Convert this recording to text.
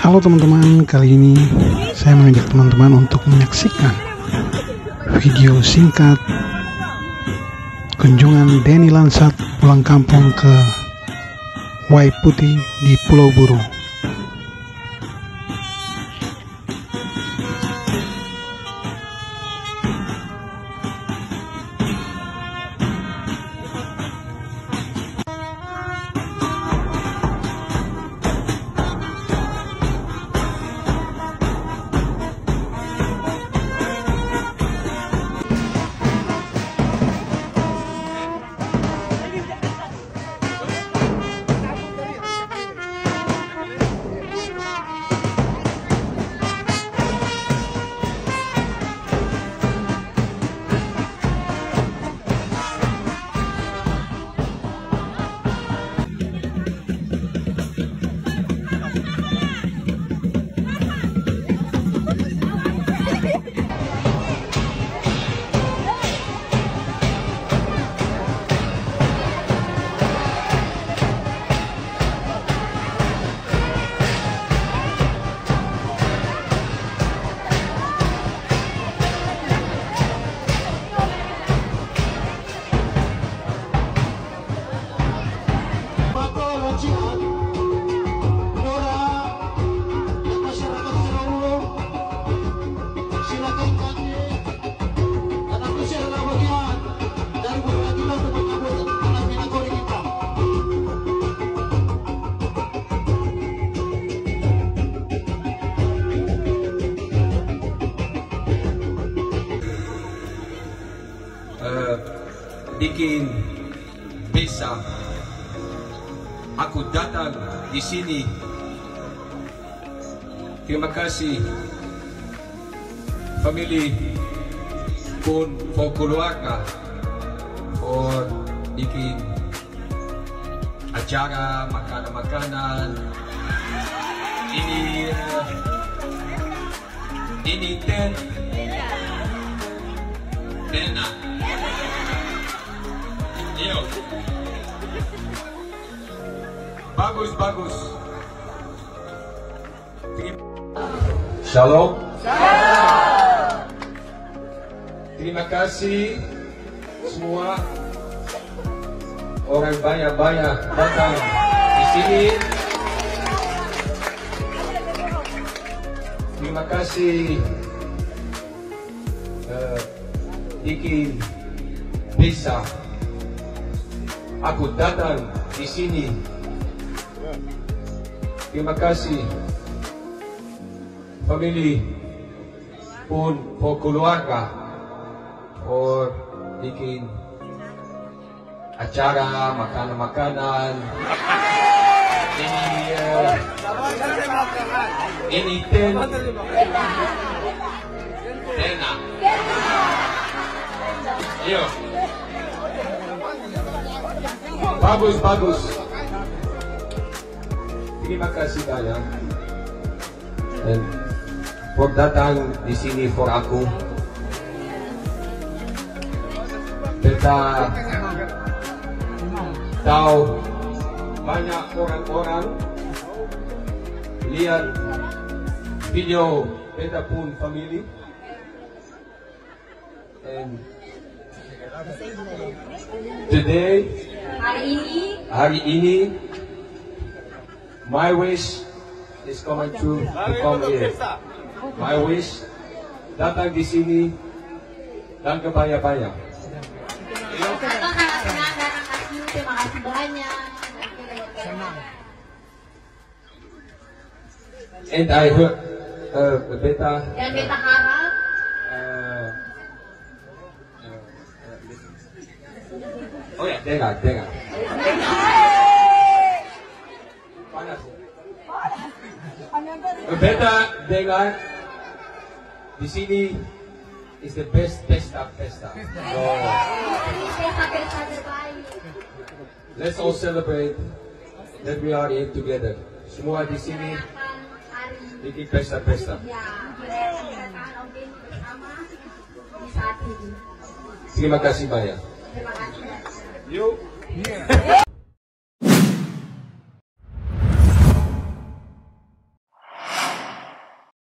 Halo teman-teman, kali ini saya mengajak teman-teman untuk menyaksikan video singkat kunjungan Denny Lansat pulang kampung ke Waiputi di Pulau Buru. Bikin bisa aku datang di sini. Terima kasih family pun for keluarga for bikin acara makanan-makanan ini Tena. Yo. Bagus. Shalom. Terima kasih semua orang banyak datang di sini. Terima kasih bikin bisa aku datang di sini. Terima kasih family pun for keluarga for bikin acara makanan-makanan ini Tena. Yo. Bagus. Terima kasih banyak. Dan for datang di sini for aku. Kita tahu banyak orang-orang lihat video kita pun family. And today, hari ini, my wish is coming true to come here. My wish datang di sini dan kebaya-baya. Terima kasih banyak. And I heard beta harap oh ya, dengar. Panas. Beta dengar di sini is the best pesta. So, let's all celebrate that we are here together. Semua di sini bikin pesta. Terima kasih banyak. Terima kasih. Yuk.